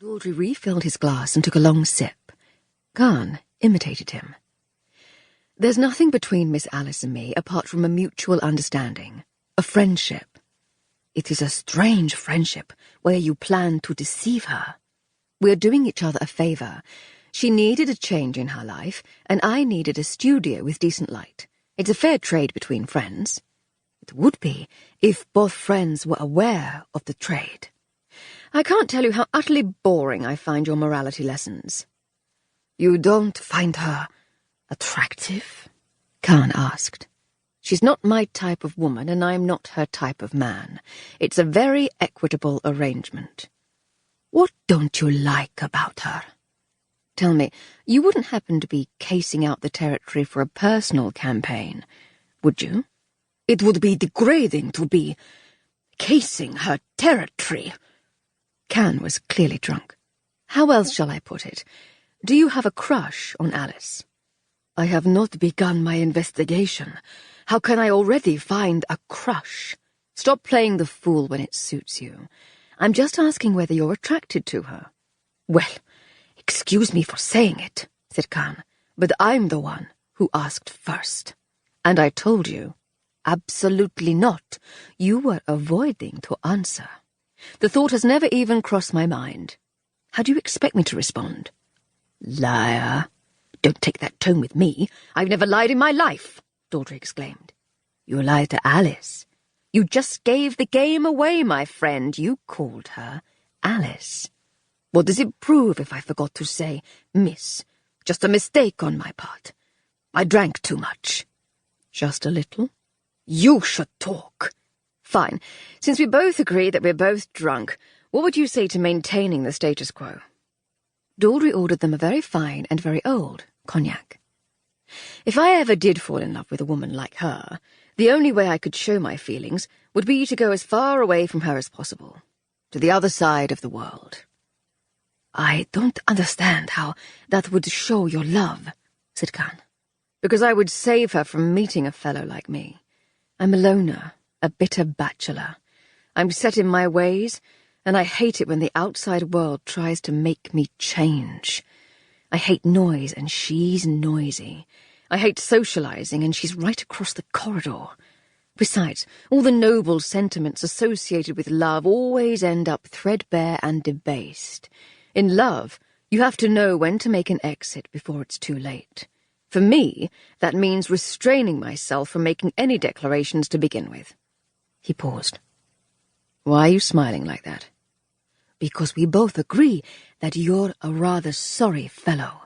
Daldry refilled his glass and took a long sip. Khan imitated him. There's nothing between Miss Alice and me apart from a mutual understanding, a friendship. It is a strange friendship where you plan to deceive her. We're doing each other a favour. She needed a change in her life, and I needed a studio with decent light. It's a fair trade between friends. It would be if both friends were aware of the trade. I can't tell you how utterly boring I find your morality lessons. You don't find her attractive? Khan asked. She's not my type of woman, and I'm not her type of man. It's a very equitable arrangement. What don't you like about her? Tell me, you wouldn't happen to be casing out the territory for a personal campaign, would you? It would be degrading to be casing her territory. Khan was clearly drunk. How else shall I put it? Do you have a crush on Alice? I have not begun my investigation. How can I already find a crush? Stop playing the fool when it suits you. I'm just asking whether you're attracted to her. Well, excuse me for saying it, said Khan, but I'm the one who asked first. And I told you, absolutely not. You were avoiding to answer. The thought has never even crossed my mind. How do you expect me to respond? Liar. Don't take that tone with me. I've never lied in my life, Daldry exclaimed. You lied to Alice. You just gave the game away, my friend. You called her Alice. What does it prove if I forgot to say Miss? Just a mistake on my part. I drank too much. Just a little? You should talk. Fine. Since we both agree that we're both drunk, what would you say to maintaining the status quo? Daldry ordered them a very fine and very old cognac. If I ever did fall in love with a woman like her, the only way I could show my feelings would be to go as far away from her as possible, to the other side of the world. I don't understand how that would show your love, said Khan. Because I would save her from meeting a fellow like me. I'm a loner, a bitter bachelor. I'm set in my ways, and I hate it when the outside world tries to make me change. I hate noise, and she's noisy. I hate socializing, and she's right across the corridor. Besides, all the noble sentiments associated with love always end up threadbare and debased. In love, you have to know when to make an exit before it's too late. For me, that means restraining myself from making any declarations to begin with. He paused. Why are you smiling like that? Because we both agree that you're a rather sorry fellow.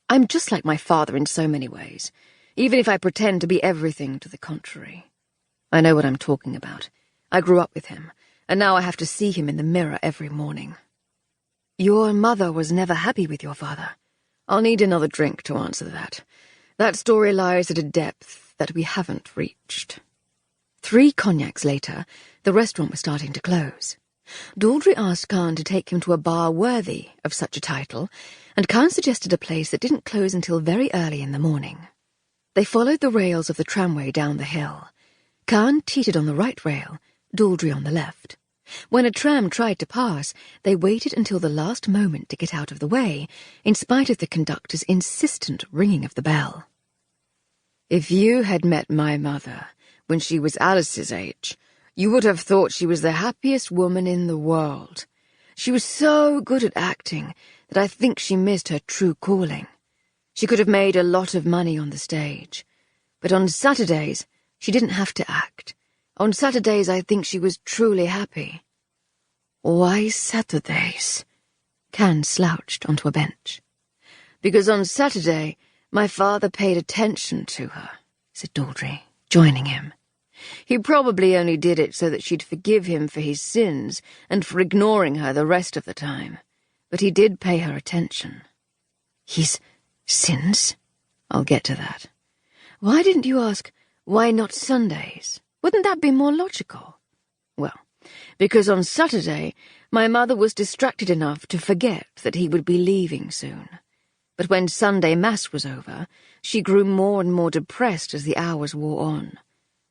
I'm just like my father in so many ways, even if I pretend to be everything to the contrary. I know what I'm talking about. I grew up with him, and now I have to see him in the mirror every morning. Your mother was never happy with your father. I'll need another drink to answer that. That story lies at a depth that we haven't reached. 3 cognacs later, the restaurant was starting to close. Daldry asked Khan to take him to a bar worthy of such a title, and Khan suggested a place that didn't close until very early in the morning. They followed the rails of the tramway down the hill. Khan teetered on the right rail, Daldry on the left. When a tram tried to pass, they waited until the last moment to get out of the way, in spite of the conductor's insistent ringing of the bell. If you had met my mother when she was Alice's age, you would have thought she was the happiest woman in the world. She was so good at acting that I think she missed her true calling. She could have made a lot of money on the stage. But on Saturdays, she didn't have to act. On Saturdays, I think she was truly happy. Why Saturdays? Khan slouched onto a bench. Because on Saturday, my father paid attention to her, said Daldry, joining him. He probably only did it so that she'd forgive him for his sins and for ignoring her the rest of the time. But he did pay her attention. His sins? I'll get to that. Why didn't you ask, why not Sundays? Wouldn't that be more logical? Well, because on Saturday, my mother was distracted enough to forget that he would be leaving soon. But when Sunday Mass was over, she grew more and more depressed as the hours wore on.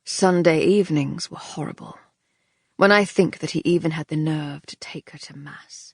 Sunday evenings were horrible. When I think that he even had the nerve to take her to Mass.